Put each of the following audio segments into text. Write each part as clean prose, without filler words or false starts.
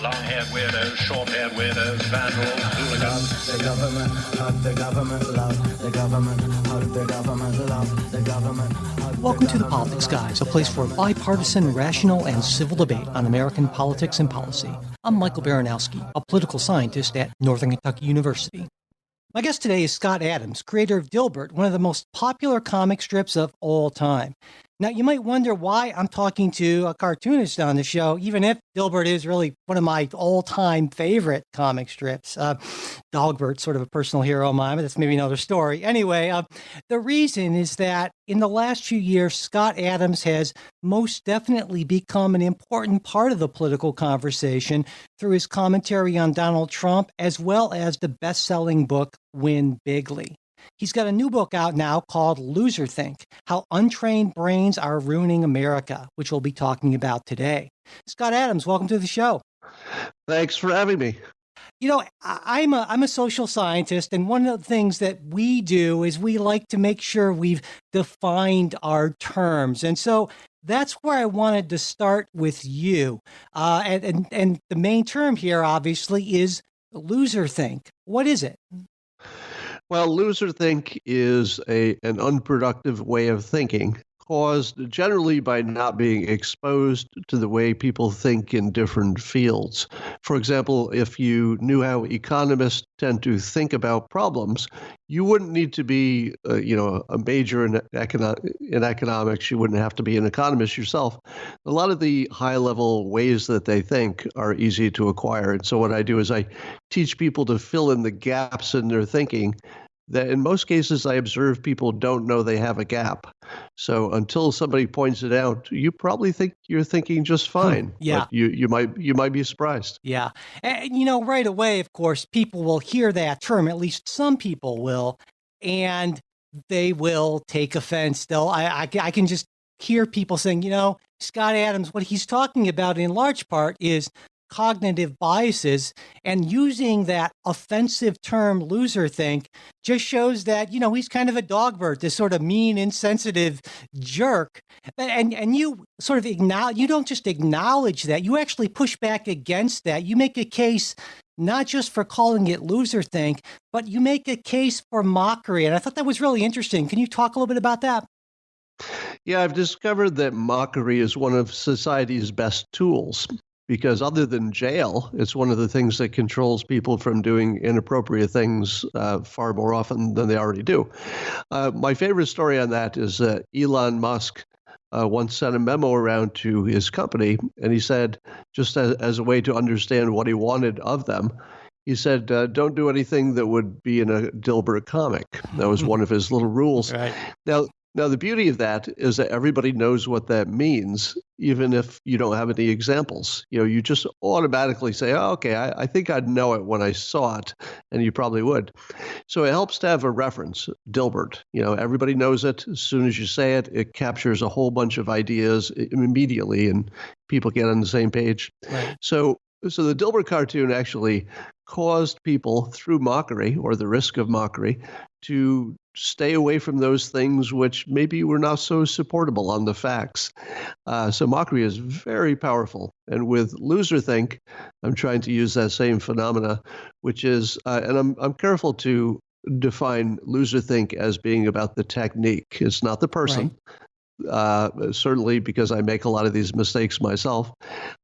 long-haired weirdos, short-haired weirdos, vandals, hooligans. The government, hug the government, love the government, hug the government, love the government. Welcome to The Politics Guys, a place for bipartisan, rational, and civil debate on American politics and policy. I'm Michael Baranowski, a political scientist at Northern Kentucky University. My guest today is Scott Adams, creator of Dilbert, one of the most popular comic strips of all time. Now, you might wonder why I'm talking to a cartoonist on the show, even if Dilbert is really one of my all-time favorite comic strips. Dogbert, sort of a personal hero of mine, but that's maybe another story. Anyway, the reason is that in the last few years, Scott Adams has most definitely become an important part of the political conversation through his commentary on Donald Trump, as well as the best-selling book, Win Bigly. He's got a new book out now called Loserthink, How Untrained Brains Are Ruining America, which we'll be talking about today. Scott Adams, welcome to the show. Thanks for having me. You know, I'm a social scientist, and one of the things that we do is we like to make sure we've defined our terms. And so that's where I wanted to start with you. And the main term here, obviously, is loserthink. What is it? Well, loserthink is an unproductive way of thinking caused generally by not being exposed to the way people think in different fields. For example, if you knew how economists tend to think about problems, you wouldn't need to be, a major in economics. You wouldn't have to be an economist yourself. A lot of the high-level ways that they think are easy to acquire. And so what I do is I teach people to fill in the gaps in their thinking that in most cases I observe people don't know they have a gap. So until somebody points it out, you probably think you're thinking just fine. Yeah. But you might be surprised. Yeah. And, right away, of course, people will hear that term, at least some people will, and they will take offense. I can just hear people saying, Scott Adams, what he's talking about in large part is cognitive biases, and using that offensive term loserthink just shows that, he's kind of a dogbert, this sort of mean, insensitive jerk. And you sort of you don't just acknowledge that, you actually push back against that. You make a case not just for calling it loserthink, but you make a case for mockery. And I thought that was really interesting. Can you talk a little bit about that? Yeah, I've discovered that mockery is one of society's best tools. Because other than jail, it's one of the things that controls people from doing inappropriate things far more often than they already do. My favorite story on that is Elon Musk once sent a memo around to his company, and he said, just as a way to understand what he wanted of them, he said, don't do anything that would be in a Dilbert comic. That was one of his little rules. Right. Now, the beauty of that is that everybody knows what that means, even if you don't have any examples. You just automatically say, oh, okay, I think I'd know it when I saw it, and you probably would. So it helps to have a reference, Dilbert. Everybody knows it. As soon as you say it, it captures a whole bunch of ideas immediately, and people get on the same page. Right. So the Dilbert cartoon actually caused people, through mockery or the risk of mockery, to stay away from those things which maybe were not so supportable on the facts. So mockery is very powerful. And with loserthink, I'm trying to use that same phenomena, which is, and I'm careful to define loserthink as being about the technique. It's not the person. Right. Certainly because I make a lot of these mistakes myself.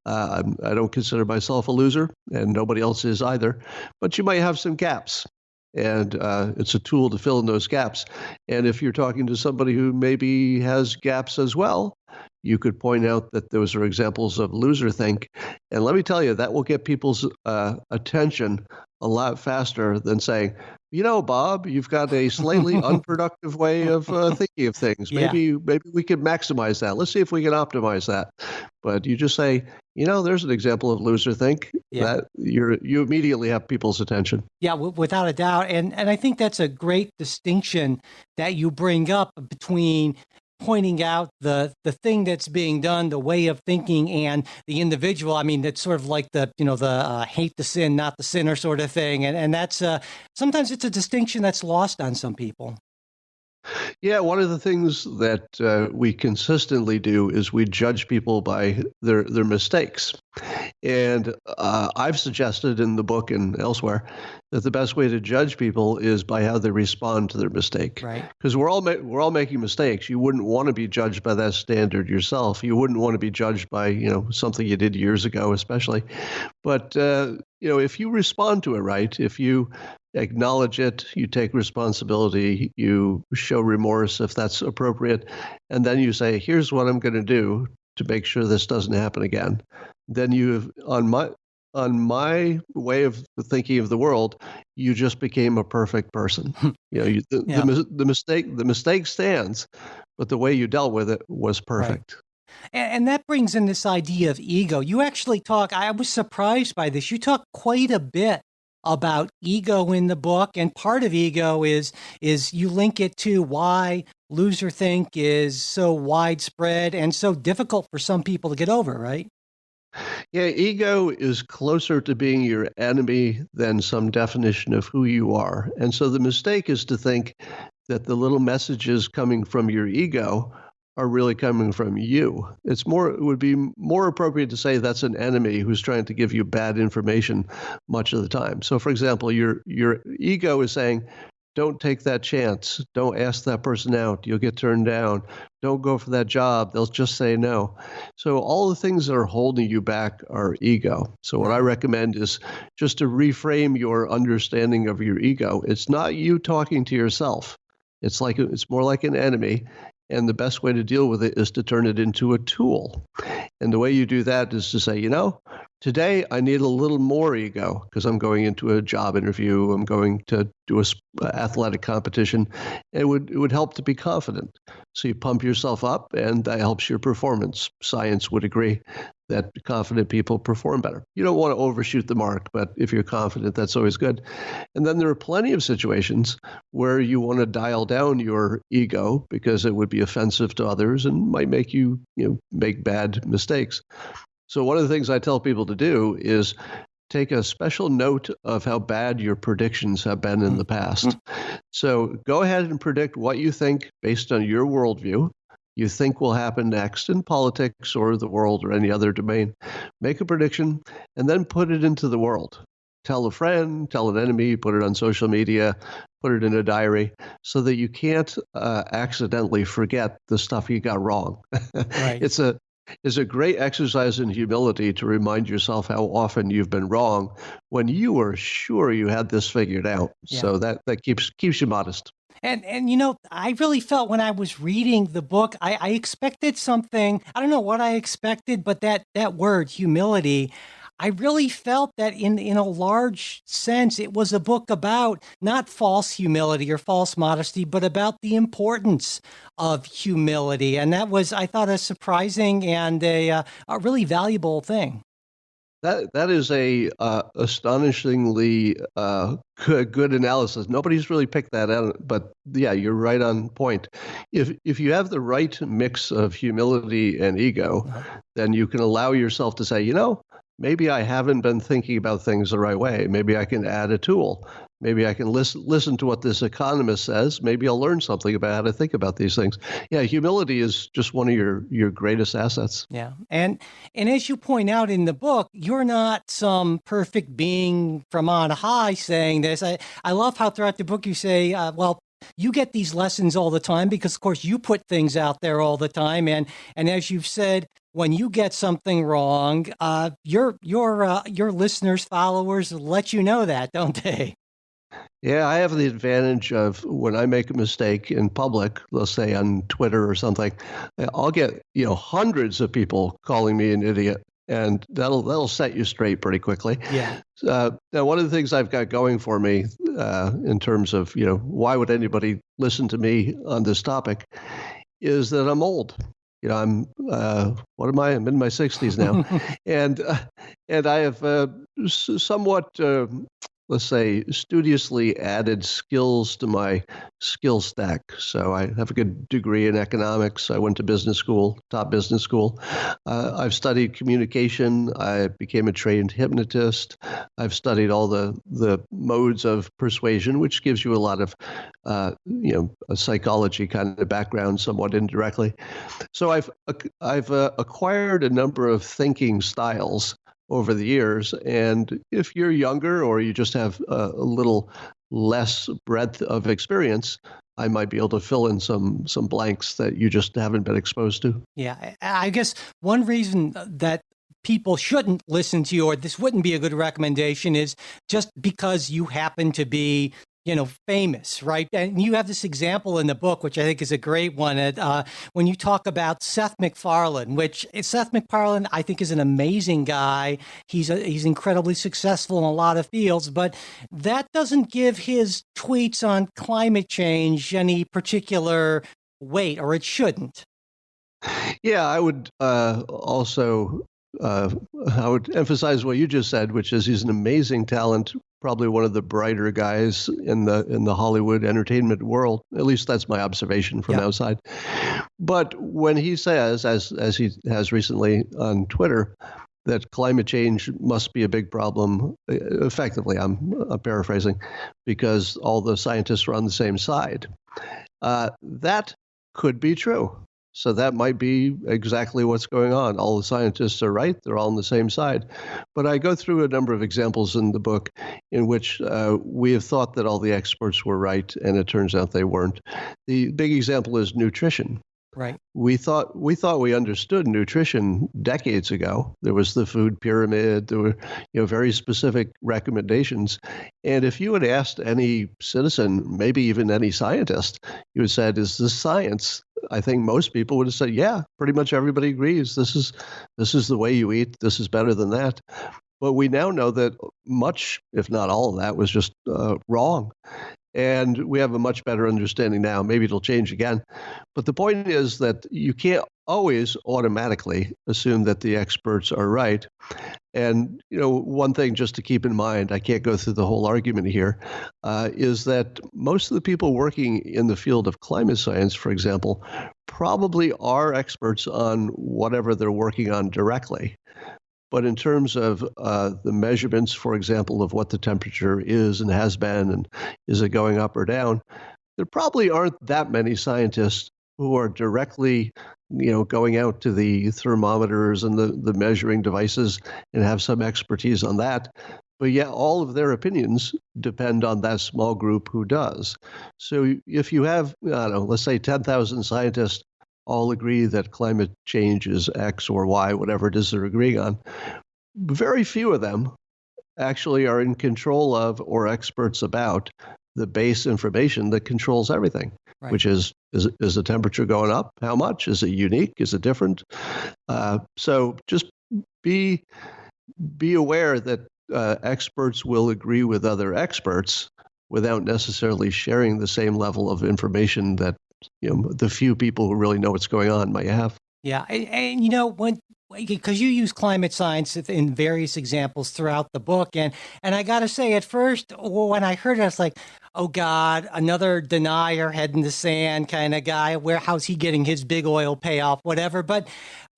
I don't consider myself a loser, and nobody else is either. But you might have some gaps. And it's a tool to fill in those gaps. And if you're talking to somebody who maybe has gaps as well, you could point out that those are examples of loserthink. And let me tell you, that will get people's attention a lot faster than saying, Bob, you've got a slightly unproductive way of thinking of things. Maybe we could maximize that. Let's see if we can optimize that. But you just say, there's an example of loserthink. Yeah. That you immediately have people's attention. Yeah, without a doubt. And I think that's a great distinction that you bring up between pointing out the thing that's being done, the way of thinking, and the individual. I mean, it's sort of like the hate the sin, not the sinner sort of thing. And that's sometimes it's a distinction that's lost on some people. Yeah, one of the things that we consistently do is we judge people by their mistakes. And I've suggested in the book and elsewhere that the best way to judge people is by how they respond to their mistake. Right. Because we're all making mistakes. You wouldn't want to be judged by that standard yourself. You wouldn't want to be judged by something you did years ago, especially. But if you respond to it right, if you acknowledge it, you take responsibility, you show remorse if that's appropriate, and then you say, "Here's what I'm going to do to make sure this doesn't happen again." Then on my way of thinking of the world, you just became a perfect person. The mistake stands, but the way you dealt with it was perfect. Right. And that brings in this idea of ego. You actually talk, I was surprised by this. You talk quite a bit about ego in the book, and part of ego is you link it to why loserthink is so widespread and so difficult for some people to get over, right? Yeah, ego is closer to being your enemy than some definition of who you are. And so the mistake is to think that the little messages coming from your ego are really coming from you. It would be more appropriate to say that's an enemy who's trying to give you bad information much of the time. So for example, your ego is saying, don't take that chance. Don't ask that person out. You'll get turned down. Don't go for that job. They'll just say no. So all the things that are holding you back are ego. So what I recommend is just to reframe your understanding of your ego. It's not you talking to yourself. It's more like an enemy. And the best way to deal with it is to turn it into a tool. And the way you do that is to say, today I need a little more ego because I'm going into a job interview. I'm going to do a athletic competition. It would help to be confident. So you pump yourself up, and that helps your performance. Science would agree that confident people perform better. You don't want to overshoot the mark, but if you're confident, that's always good. And then there are plenty of situations where you want to dial down your ego because it would be offensive to others and might make you make bad mistakes. So one of the things I tell people to do is take a special note of how bad your predictions have been in the past. So go ahead and predict what you think based on your worldview you think will happen next in politics or the world or any other domain. Make a prediction and then put it into the world. Tell a friend, tell an enemy, put it on social media, put it in a diary so that you can't accidentally forget the stuff you got wrong. Right. It's a great exercise in humility to remind yourself how often you've been wrong when you were sure you had this figured out. Yeah. So that keeps you modest. And I really felt when I was reading the book, I expected something. I don't know what I expected, but that word, humility, I really felt that in a large sense, it was a book about not false humility or false modesty, but about the importance of humility. And that was, I thought, a surprising and a really valuable thing. That is a astonishingly good analysis. Nobody's really picked that out, but yeah, you're right on point. If you have the right mix of humility and ego, then you can allow yourself to say, maybe I haven't been thinking about things the right way. Maybe I can add a tool. Maybe I can listen to what this economist says. Maybe I'll learn something about how to think about these things. Yeah, humility is just one of your greatest assets. Yeah, and as you point out in the book, you're not some perfect being from on high saying this. I love how throughout the book you say, you get these lessons all the time because, of course, you put things out there all the time. And as you've said, when you get something wrong, your listeners, followers let you know that, don't they? Yeah, I have the advantage of when I make a mistake in public, let's say on Twitter or something, I'll get hundreds of people calling me an idiot, and that'll set you straight pretty quickly. Yeah. Now, one of the things I've got going for me in terms of why would anybody listen to me on this topic is that I'm old. I'm what am I? I'm in my 60s now, and I have somewhat. Let's say, studiously added skills to my skill stack. So I have a good degree in economics. I went to business school, top business school. I've studied communication. I became a trained hypnotist. I've studied all the modes of persuasion, which gives you a lot of, a psychology kind of background, somewhat indirectly. So I've acquired a number of thinking styles over the years. And if you're younger or you just have a little less breadth of experience, I might be able to fill in some blanks that you just haven't been exposed to. Yeah, I guess one reason that people shouldn't listen to you, or this wouldn't be a good recommendation, is just because you happen to be, famous, right? And you have this example in the book, which I think is a great one, when you talk about Seth MacFarlane, which Seth MacFarlane, I think, is an amazing guy. He's incredibly successful in a lot of fields, but that doesn't give his tweets on climate change any particular weight, or it shouldn't. Yeah, I would also I would emphasize what you just said, which is he's an amazing talent, probably one of the brighter guys in the Hollywood entertainment world. At least that's my observation from outside. But when he says, as he has recently on Twitter, that climate change must be a big problem, effectively, I'm paraphrasing, because all the scientists are on the same side. That could be true. So that might be exactly what's going on. All the scientists are right. They're all on the same side. But I go through a number of examples in the book in which we have thought that all the experts were right, and it turns out they weren't. The big example is nutrition. Right. We thought we understood nutrition decades ago. There was the food pyramid. There were, very specific recommendations. And if you had asked any citizen, maybe even any scientist, you had said, "Is this science?" I think most people would have said, "Yeah, pretty much everybody agrees. This is the way you eat. This is better than that." But we now know that much, if not all of that, was just wrong. And we have a much better understanding now. Maybe it'll change again. But the point is that you can't always automatically assume that the experts are right. And, one thing just to keep in mind, I can't go through the whole argument here, is that most of the people working in the field of climate science, for example, probably are experts on whatever they're working on directly. But in terms of the measurements, for example, of what the temperature is and has been, and is it going up or down, there probably aren't that many scientists who are directly, going out to the thermometers and the measuring devices and have some expertise on that. But yet all of their opinions depend on that small group who does. So if you have, let's say 10,000 scientists all agree that climate change is X or Y, whatever it is they're agreeing on, very few of them actually are in control of or experts about the base information that controls everything, right. Which is the temperature going up? How much? Is it unique? Is it different? So just be aware that experts will agree with other experts without necessarily sharing the same level of information that the few people who really know what's going on might have. Yeah, and because you use climate science in various examples throughout the book, and I got to say, at first when I heard it, I was like, oh God, another denier, head in the sand kind of guy. How's he getting his big oil payoff, whatever? But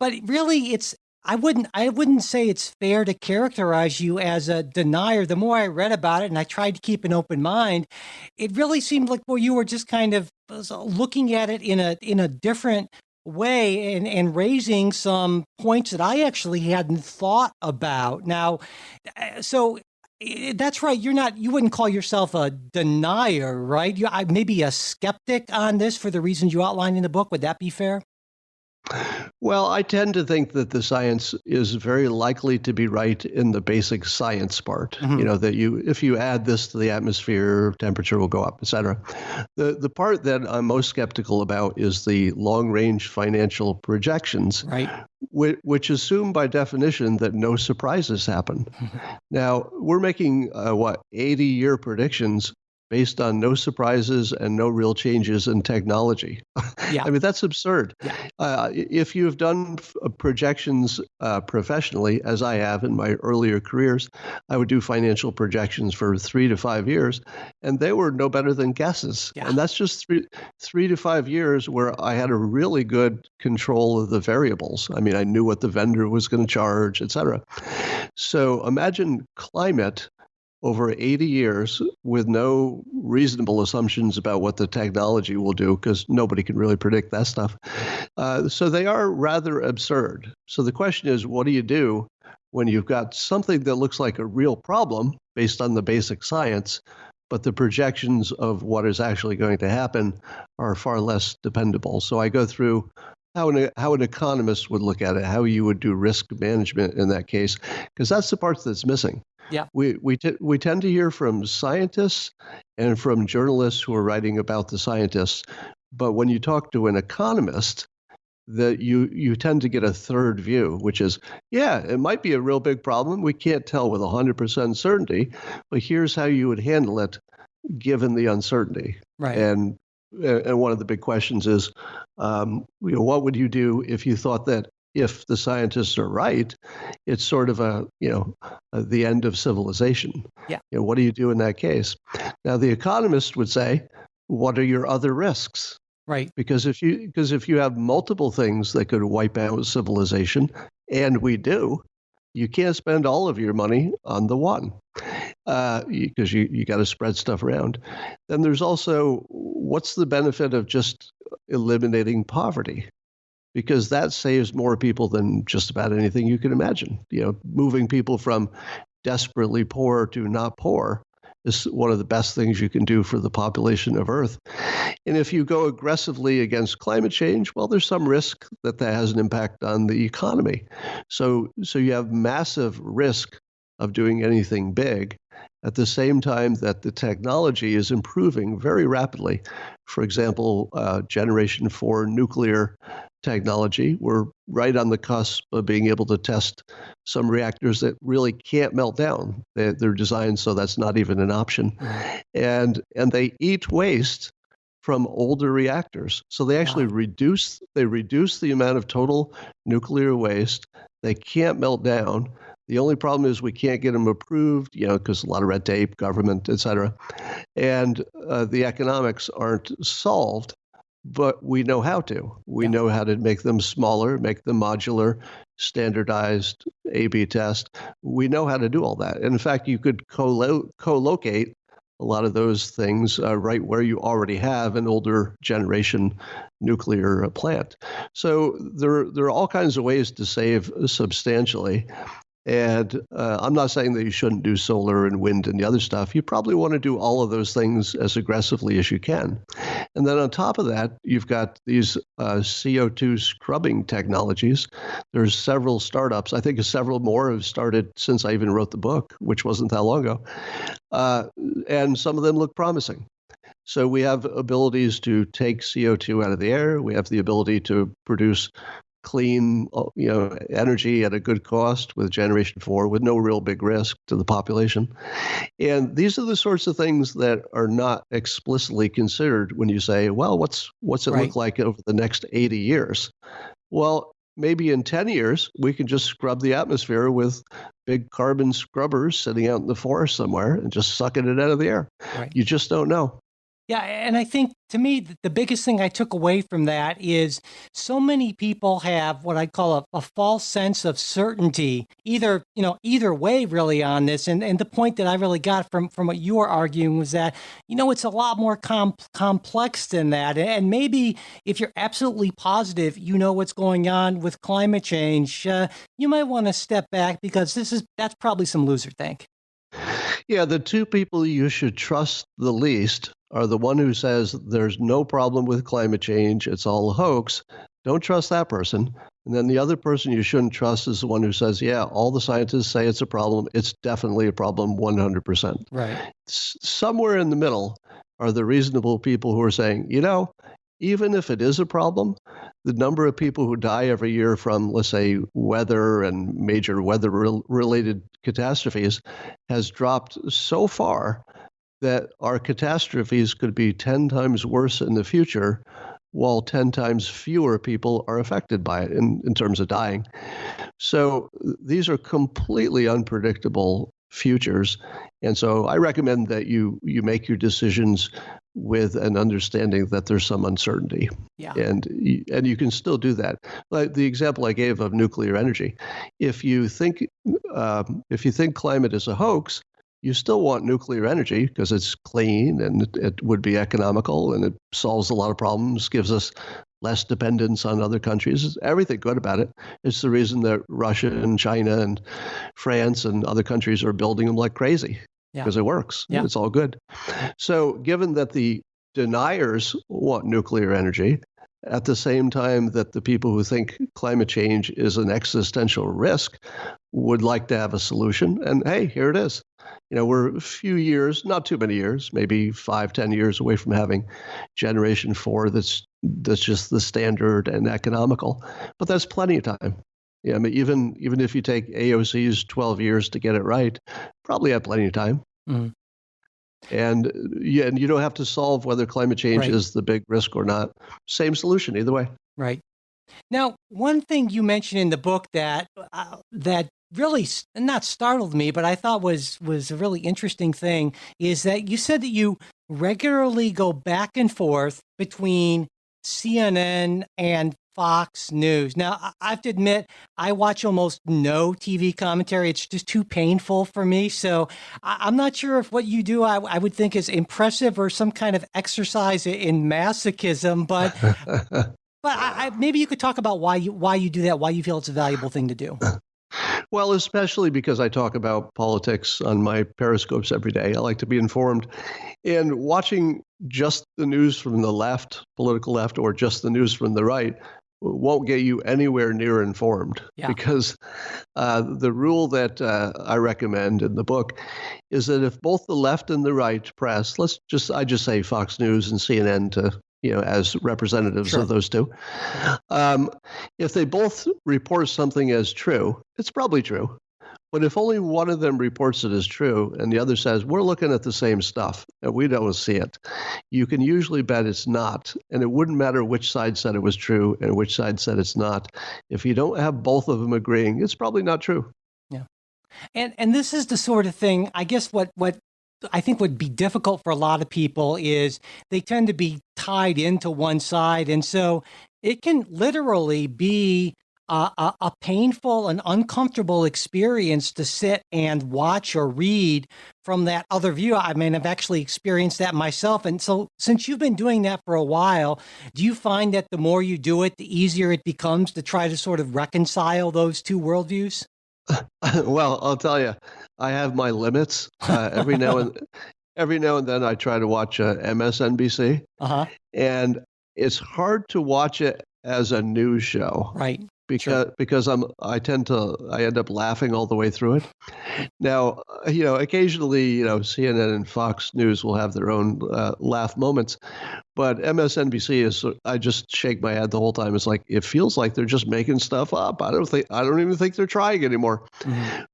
really, I wouldn't say it's fair to characterize you as a denier. The more I read about it, and I tried to keep an open mind, it really seemed like you were just kind of looking at it in a different way and raising some points that I actually hadn't thought about. Now, so that's right. You wouldn't call yourself a denier, right? Maybe a skeptic on this for the reasons you outlined in the book. Would that be fair? Well, I tend to think that the science is very likely to be right in the basic science part. Mm-hmm. That if you add this to the atmosphere, temperature will go up, et cetera. The part that I'm most skeptical about is the long-range financial projections, right, which assume by definition that no surprises happen. Now, we're making 80-year predictions based on no surprises and no real changes in technology. Yeah. I mean, that's absurd. Yeah. If you've done projections professionally, as I have in my earlier careers, I would do financial projections for 3 to 5 years, and they were no better than guesses. Yeah. And that's just 3 to 5 years where I had a really good control of the variables. I mean, I knew what the vendor was going to charge, et cetera. So imagine climate over 80 years with no reasonable assumptions about what the technology will do, because nobody can really predict that stuff. So they are rather absurd. So the question is, what do you do when you've got something that looks like a real problem based on the basic science, but the projections of what is actually going to happen are far less dependable. So I go through how an economist would look at it, how you would do risk management in that case, because that's the part that's missing. Yeah. We tend to hear from scientists and from journalists who are writing about the scientists, but when you talk to an economist, that you tend to get a third view, which is, yeah, it might be a real big problem. We can't tell with 100% certainty, but here's how you would handle it given the uncertainty. Right. And one of the big questions is, what would you do if you thought that if the scientists are right, it's sort of the end of civilization? Yeah. What do you do in that case? Now, the economist would say, what are your other risks? Right. Because if you have multiple things that could wipe out civilization, and we do, you can't spend all of your money on the one, because you got to spread stuff around. Then there's also, what's the benefit of just eliminating poverty? Because that saves more people than just about anything you can imagine. Moving people from desperately poor to not poor is one of the best things you can do for the population of Earth. And if you go aggressively against climate change, well, there's some risk that has an impact on the economy. So you have massive risk of doing anything big at the same time that the technology is improving very rapidly. For example, Generation 4 nuclear technology, we're right on the cusp of being able to test some reactors that really can't melt down. They're designed so that's not even an option. And they eat waste from older reactors. So they actually reduce the amount of total nuclear waste. They can't melt down. The only problem is we can't get them approved, because a lot of red tape, government, et cetera. And the economics aren't solved, but we know how to. We know how to make them smaller, make them modular, standardized, A/B test. We know how to do all that. And in fact, you could co-locate a lot of those things right where you already have an older generation nuclear plant. So there are all kinds of ways to save substantially. And I'm not saying that you shouldn't do solar and wind and the other stuff. You probably want to do all of those things as aggressively as you can. And then on top of that, you've got these CO2 scrubbing technologies. There's several startups. I think several more have started since I even wrote the book, which wasn't that long ago. And some of them look promising. So we have abilities to take CO2 out of the air. We have the ability to produce clean, energy at a good cost with Generation 4, with no real big risk to the population. And these are the sorts of things that are not explicitly considered when you say, well, what's it look like over the next 80 years? Well, maybe in 10 years, we can just scrub the atmosphere with big carbon scrubbers sitting out in the forest somewhere and just sucking it out of the air. Right. You just don't know. Yeah, and I think, to me, the biggest thing I took away from that is so many people have what I call a false sense of certainty, either way, really, on this. And the point that I really got from what you were arguing was that, it's a lot more complex than that. And maybe if you're absolutely positive, what's going on with climate change, you might want to step back, because that's probably some loserthink. Yeah, the two people you should trust the least are the one who says there's no problem with climate change, it's all a hoax. Don't trust that person. And then the other person you shouldn't trust is the one who says, yeah, all the scientists say it's a problem. It's definitely a problem 100%. Right. Somewhere in the middle are the reasonable people who are saying, even if it is a problem, the number of people who die every year from, let's say, weather and major weather-related catastrophes has dropped so far that our catastrophes could be 10 times worse in the future, while 10 times fewer people are affected by it in terms of dying. So these are completely unpredictable futures. And so I recommend that you make your decisions with an understanding that there's some uncertainty. Yeah. And you can still do that. Like the example I gave of nuclear energy, if you think climate is a hoax, you still want nuclear energy because it's clean and it would be economical and it solves a lot of problems, gives us less dependence on other countries. Everything good about it. It's the reason that Russia and China and France and other countries are building them like crazy because it works. Yeah. It's all good. So given that the deniers want nuclear energy, at the same time that the people who think climate change is an existential risk would like to have a solution. And hey, here it is. We're a few years, not too many years, maybe 5-10 years away from having generation 4 that's just the standard and economical. But that's plenty of time. Yeah, I mean, even if you take AOC's 12 years to get it right, probably have plenty of time. Mm-hmm. And you don't have to solve whether climate change is the big risk or not. Same solution either way. Right. Now, one thing you mentioned in the book that really not startled me, but I thought was a really interesting thing is that you said that you regularly go back and forth between CNN and Fox News. Now, I have to admit, I watch almost no TV commentary. It's just too painful for me. So I'm not sure if what you do, I would think is impressive or some kind of exercise in masochism, but maybe you could talk about why you do that, why you feel it's a valuable thing to do. Well, especially because I talk about politics on my periscopes every day. I like to be informed. And watching just the news from the left, political left, or just the news from the right won't get you anywhere near informed. Yeah. Because the rule that I recommend in the book is that if both the left and the right press, I just say Fox News and CNN to as representatives of those two. If they both report something as true, it's probably true. But if only one of them reports it as true and the other says, we're looking at the same stuff and we don't see it, you can usually bet it's not. And it wouldn't matter which side said it was true and which side said it's not. If you don't have both of them agreeing, it's probably not true. Yeah. And this is the sort of thing, I guess what I think would be difficult for a lot of people is they tend to be tied into one side. And so it can literally be a painful and uncomfortable experience to sit and watch or read from that other view. I mean, I've actually experienced that myself. And so since you've been doing that for a while, do you find that the more you do it, the easier it becomes to try to sort of reconcile those two worldviews? Well, I'll tell you, I have my limits. Every now and then, I try to watch MSNBC, and it's hard to watch it as a news show, right? Because I end up laughing all the way through it. Now, occasionally, CNN and Fox News will have their own laugh moments, but MSNBC is. I just shake my head the whole time. It's like it feels like they're just making stuff up. I don't even think they're trying anymore.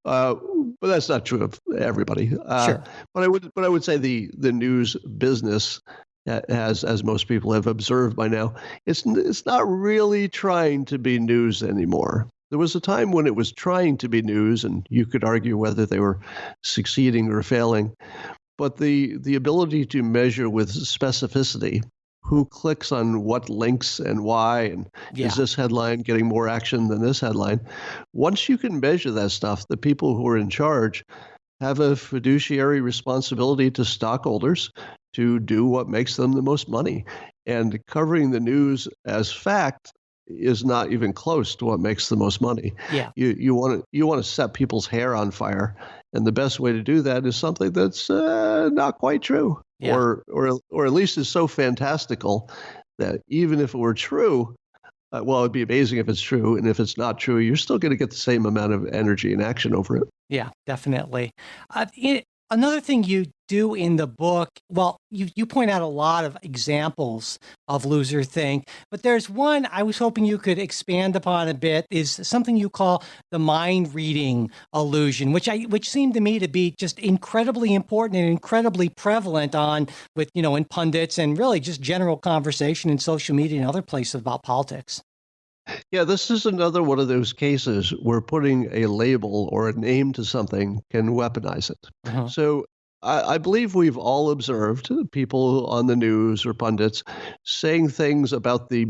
But that's not true of everybody. But I would say the news business, as most people have observed by now, it's not really trying to be news anymore. There was a time when it was trying to be news, and you could argue whether they were succeeding or failing. But the ability to measure with specificity who clicks on what links and why, and is this headline getting more action than this headline? Once you can measure that stuff, the people who are in charge have a fiduciary responsibility to stockholders to do what makes them the most money. And covering the news as fact is not even close to what makes the most money. Yeah. You want to set people's hair on fire, and the best way to do that is something that's not quite true, or at least is so fantastical that even if it were true, well, it'd be amazing if it's true, and if it's not true, you're still going to get the same amount of energy and action over it. Yeah, definitely. Another thing you do in the book, well, you point out a lot of examples of Loserthink, but there's one I was hoping you could expand upon a bit, is something you call the mind reading illusion, which seemed to me to be just incredibly important and incredibly prevalent in pundits and really just general conversation in social media and other places about politics. Yeah, this is another one of those cases where putting a label or a name to something can weaponize it. So I believe we've all observed people on the news or pundits saying things about the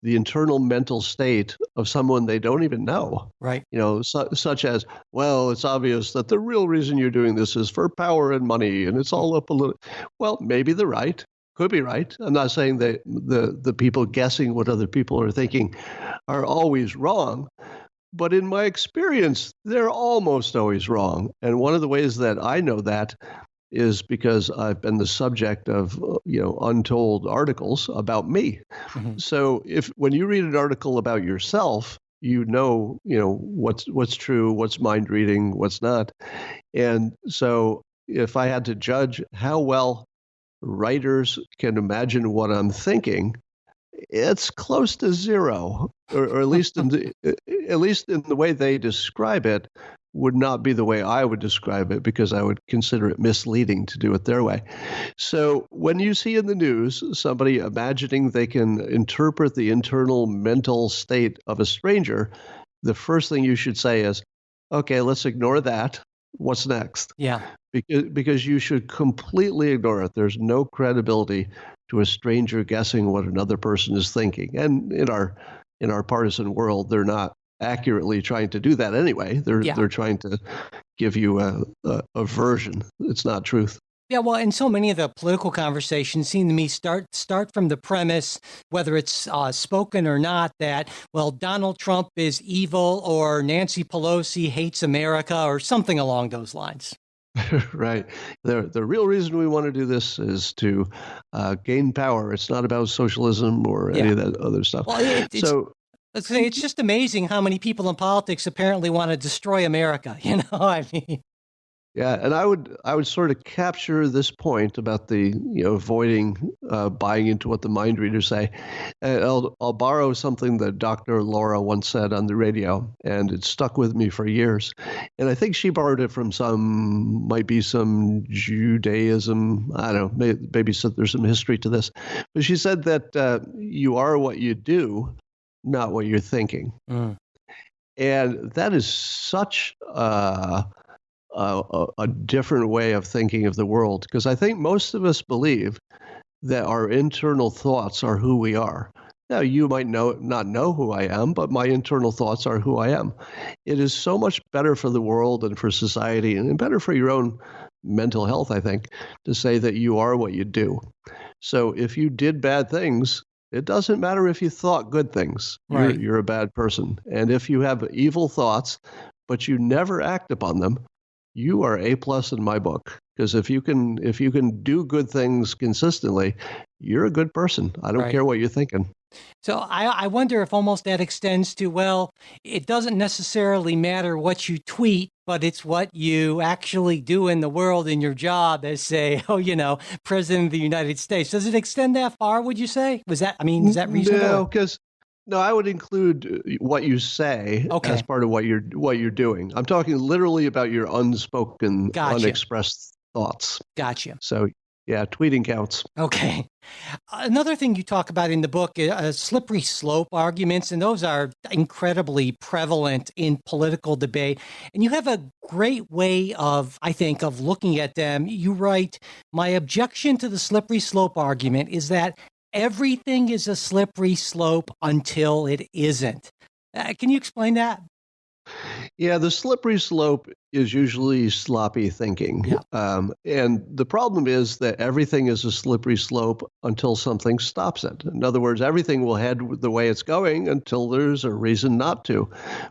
internal mental state of someone they don't even know. Right. Such as, well, it's obvious that the real reason you're doing this is for power and money, and it's all up a little. Well, maybe they're right. could be right. I'm not saying that the people guessing what other people are thinking are always wrong, but in my experience, they're almost always wrong. And one of the ways that I know that is because I've been the subject of untold articles about me. Mhm. So when you read an article about yourself, what's true, what's mind reading, what's not. And so if I had to judge how well writers can imagine what I'm thinking, it's close to zero, or at least at least in the way they describe it would not be the way I would describe it, because I would consider it misleading to do it their way. So when you see in the news somebody imagining they can interpret the internal mental state of a stranger, the first thing you should say is, okay, let's ignore that. What's next? Yeah. Because you should completely ignore it. There's no credibility to a stranger guessing what another person is thinking. And in our partisan world, they're not accurately trying to do that anyway. They're trying to give you a version. It's not truth. Yeah, well, and so many of the political conversations seem to me start from the premise, whether it's spoken or not, that, well, Donald Trump is evil or Nancy Pelosi hates America or something along those lines. Right. The real reason we want to do this is to gain power. It's not about socialism or any of that other stuff. Well, it's just amazing how many people in politics apparently want to destroy America. I mean. Yeah, and I would sort of capture this point about the avoiding buying into what the mind readers say. And I'll borrow something that Dr. Laura once said on the radio, and it stuck with me for years. And I think she borrowed it from some Judaism. I don't know, maybe there's some history to this. But she said that you are what you do, not what you're thinking. Mm. And that is such a different way of thinking of the world, because I think most of us believe that our internal thoughts are who we are. Now, you might not know who I am, but my internal thoughts are who I am. It is so much better for the world and for society, and better for your own mental health, I think, to say that you are what you do. So if you did bad things, it doesn't matter if you thought good things. Right. You're a bad person. And if you have evil thoughts, but you never act upon them, you are A+ in my book. Because if you can do good things consistently, you're a good person. I don't care what you're thinking. So I wonder if almost that extends to, well, it doesn't necessarily matter what you tweet, but it's what you actually do in the world in your job as, say, President of the United States. Does it extend that far, would you say? Is that reasonable? No, I would include what you say as part of what you're doing. I'm talking literally about your unspoken, unexpressed thoughts. Gotcha. So, yeah, tweeting counts. Okay. Another thing you talk about in the book is slippery slope arguments, and those are incredibly prevalent in political debate. And you have a great way of looking at them. You write, "My objection to the slippery slope argument is that everything is a slippery slope until it isn't." Can you explain that? Yeah, the slippery slope is usually sloppy thinking. Yeah. And the problem is that everything is a slippery slope until something stops it. In other words, everything will head the way it's going until there's a reason not to.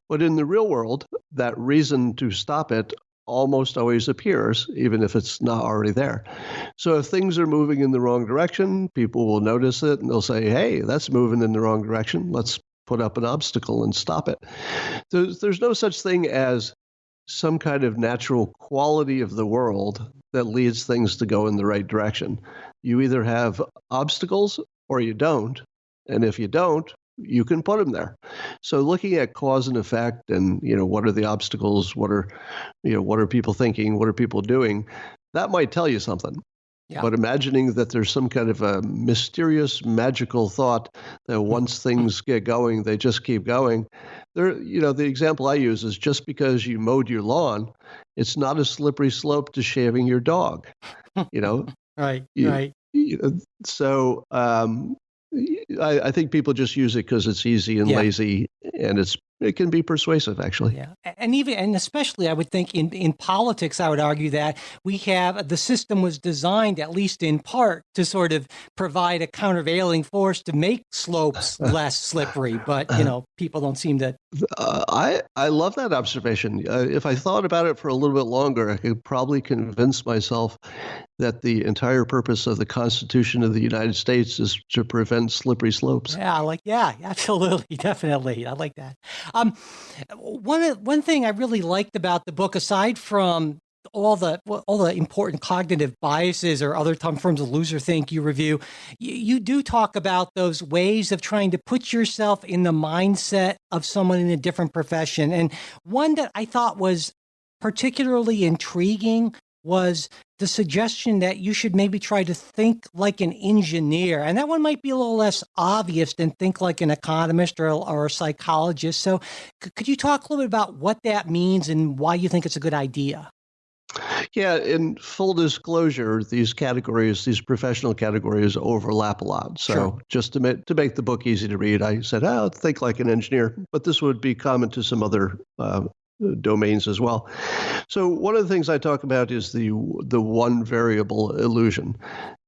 But in the real world, that reason to stop it almost always appears, even if it's not already there. So if things are moving in the wrong direction, people will notice it and they'll say, hey, that's moving in the wrong direction. Let's put up an obstacle and stop it. There's no such thing as some kind of natural quality of the world that leads things to go in the right direction. You either have obstacles or you don't. And if you don't, you can put them there. So looking at cause and effect and, what are the obstacles? What are people thinking? What are people doing? That might tell you something. Yeah. But imagining that there's some kind of a mysterious, magical thought that once things get going, they just keep going. The example I use is just because you mowed your lawn, it's not a slippery slope to shaving your dog. Right. So I think people just use it because it's easy and lazy, and it's it can be persuasive, actually. Yeah. And especially, I would think in politics, I would argue that the system was designed, at least in part, to sort of provide a countervailing force to make slopes less slippery. But, people don't seem to. I love that observation. If I thought about it for a little bit longer, I could probably convince myself that the entire purpose of the Constitution of the United States is to prevent slippery slopes. Yeah, absolutely, definitely. I like that. One thing I really liked about the book, aside from all the important cognitive biases or other terms of Loserthink you review, you do talk about those ways of trying to put yourself in the mindset of someone in a different profession. And one that I thought was particularly intriguing was the suggestion that you should maybe try to think like an engineer. And that one might be a little less obvious than think like an economist or a psychologist. So could you talk a little bit about what that means and why you think it's a good idea? Yeah, in full disclosure, these professional categories overlap a lot. So Sure. just to make the book easy to read, I said, think like an engineer, but this would be common to some other domains as well. So one of the things I talk about is the one variable illusion,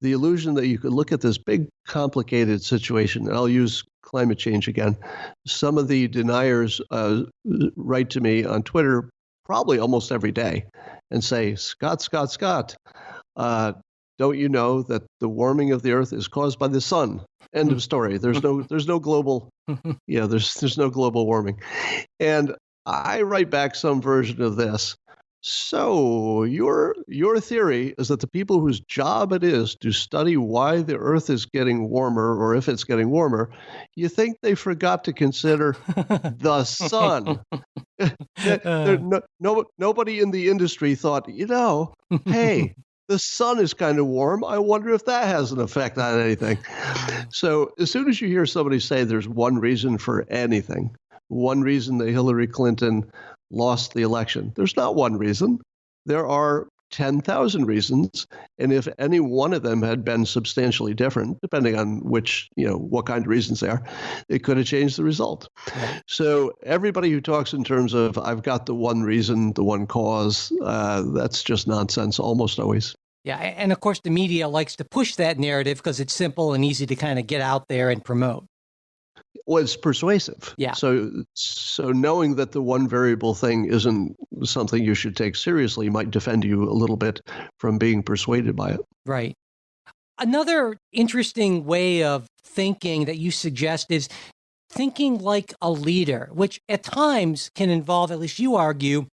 the illusion that you could look at this big complicated situation. And I'll use climate change again. Some of the deniers write to me on Twitter probably almost every day and say, Scott, don't you know that the warming of the Earth is caused by the sun? End of story. There's no global, there's no global warming. And I write back some version of this. So your theory is that the people whose job it is to study why the Earth is getting warmer, or if it's getting warmer, you think they forgot to consider the sun. Nobody in the industry thought, hey, the sun is kind of warm. I wonder if that has an effect on anything. So as soon as you hear somebody say there's one reason for anything, one reason that Hillary Clinton lost the election, there's not one reason. There are 10,000 reasons. And if any one of them had been substantially different, depending on what kind of reasons they are, it could have changed the result. Right. So everybody who talks in terms of, I've got the one reason, the one cause, that's just nonsense almost always. Yeah. And of course, the media likes to push that narrative because it's simple and easy to kind of get out there and promote. Well, it's persuasive. Yeah. So knowing that the one variable thing isn't something you should take seriously might defend you a little bit from being persuaded by it. Right. Another interesting way of thinking that you suggest is thinking like a leader, which at times can involve, at least you argue,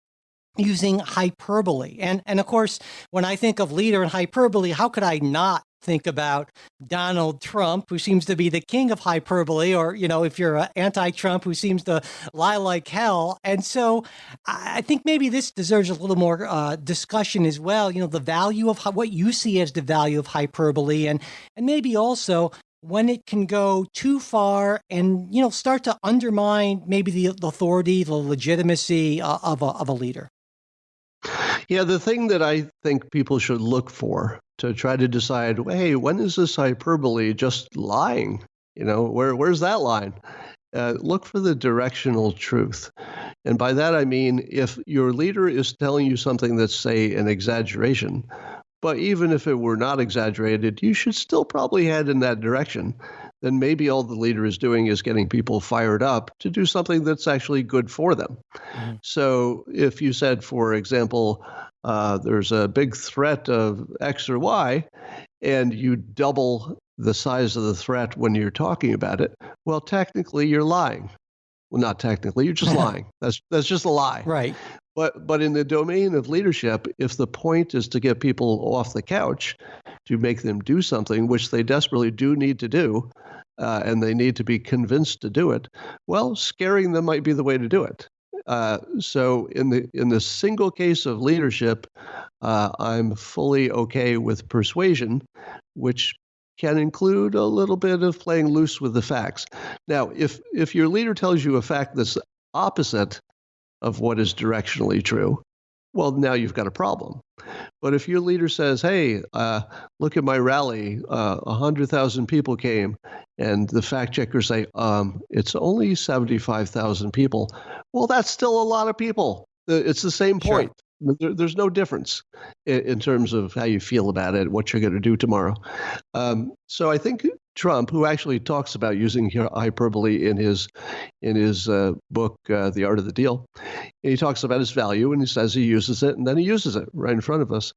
using hyperbole. And of course, when I think of leader and hyperbole, how could I not think about Donald Trump, who seems to be the king of hyperbole, or, if you're anti-Trump, who seems to lie like hell. And so I think maybe this deserves a little more discussion as well, the value of what you see as the value of hyperbole, and maybe also when it can go too far and, start to undermine maybe the authority, the legitimacy of a leader. Yeah, the thing that I think people should look for to try to decide, hey, when is this hyperbole just lying? Where's that line? Look for the directional truth. And by that, I mean, if your leader is telling you something that's, say, an exaggeration, but even if it were not exaggerated, you should still probably head in that direction. Then maybe all the leader is doing is getting people fired up to do something that's actually good for them. Mm-hmm. So if you said, for example, there's a big threat of X or Y, and you double the size of the threat when you're talking about it, well, technically you're lying. Well, not technically, you're just lying. That's just a lie. Right. But in the domain of leadership, if the point is to get people off the couch, to make them do something, which they desperately do need to do, and they need to be convinced to do it, well, scaring them might be the way to do it. So in the single case of leadership, I'm fully okay with persuasion, which can include a little bit of playing loose with the facts. Now, if your leader tells you a fact that's opposite of what is directionally true, well, now you've got a problem. But if your leader says, hey, look at my rally, 100,000 people came, and the fact checkers say, it's only 75,000 people, well, that's still a lot of people. It's the same point. There's no difference in terms of how you feel about it, what you're going to do tomorrow. So I think Trump, who actually talks about using hyperbole in his book, The Art of the Deal, he talks about his value and he says he uses it, and then he uses it right in front of us.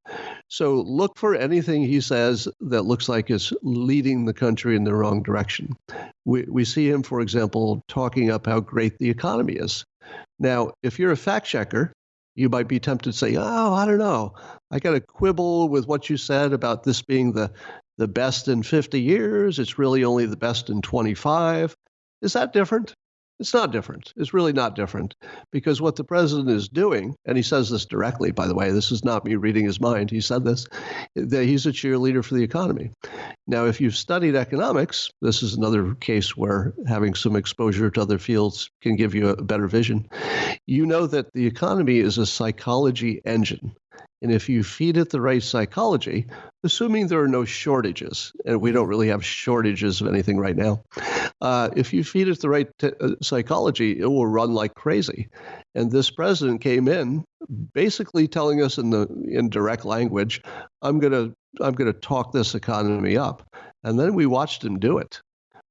So look for anything he says that looks like it's leading the country in the wrong direction. We see him, for example, talking up how great the economy is. Now, if you're a fact checker, you might be tempted to say, oh, I don't know. I got to quibble with what you said about this being the best in 50 years. It's really only the best in 25. Is that different? It's not different. It's really not different, because what the president is doing, and he says this directly, by the way, this is not me reading his mind. He said this, that he's a cheerleader for the economy. Now, if you've studied economics, this is another case where having some exposure to other fields can give you a better vision. You know that the economy is a psychology engine. And if you feed it the right psychology, assuming there are no shortages, and we don't really have shortages of anything right now, if you feed it the right psychology, it will run like crazy. And this president came in basically telling us in direct language, I'm gonna talk this economy up. And then we watched him do it.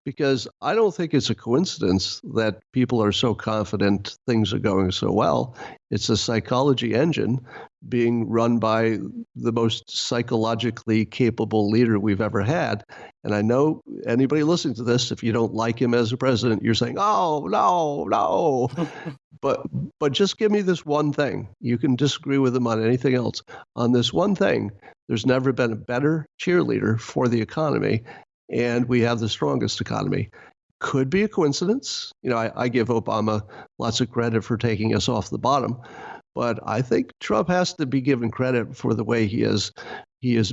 Because I don't think it's a coincidence that people are so confident things are going so well. It's a psychology engine being run by the most psychologically capable leader we've ever had. And I know anybody listening to this, if you don't like him as a president, you're saying, oh, no. But just give me this one thing. You can disagree with him on anything else. On this one thing, there's never been a better cheerleader for the economy, and we have the strongest economy. Could be a coincidence. I give Obama lots of credit for taking us off the bottom, but I think Trump has to be given credit for the way he has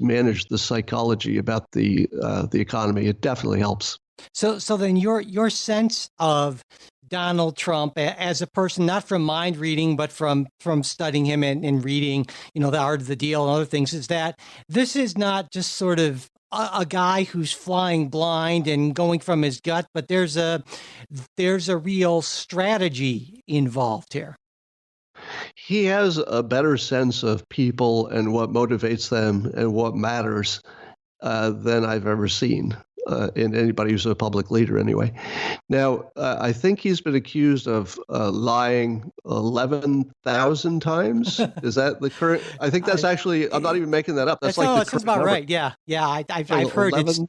managed the psychology about the economy. It definitely helps. So then your sense of Donald Trump as a person, not from mind reading, but from studying him and reading, The Art of the Deal and other things, is that this is not just sort of a guy who's flying blind and going from his gut, but there's a real strategy involved here. He has a better sense of people and what motivates them and what matters than I've ever seen in anybody who's a public leader anyway. Now, I think he's been accused of lying 11,000 times. Is that the current? I think that's actually, I'm not even making that up. That's like the sounds about number. Right. Yeah. I've heard 11.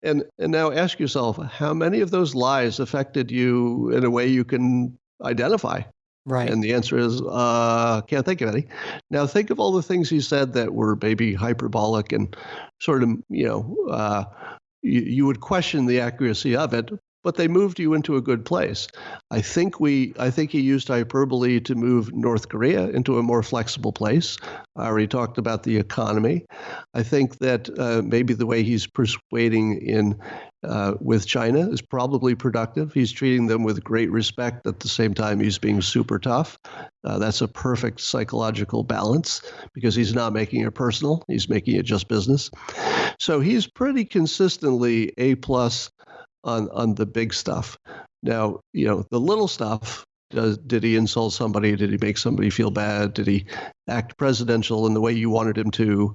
And now ask yourself, how many of those lies affected you in a way you can identify? Right. And the answer is, can't think of any. Now, think of all the things he said that were maybe hyperbolic and sort of, you would question the accuracy of it, but they moved you into a good place. I think he used hyperbole to move North Korea into a more flexible place. I already talked about the economy. I think that maybe the way he's persuading with China is probably productive. He's treating them with great respect at the same time he's being super tough. That's a perfect psychological balance because he's not making it personal. He's making it just business. So he's pretty consistently A+ on the big stuff. Now, the little stuff, did he insult somebody? Did he make somebody feel bad? Did he act presidential in the way you wanted him to?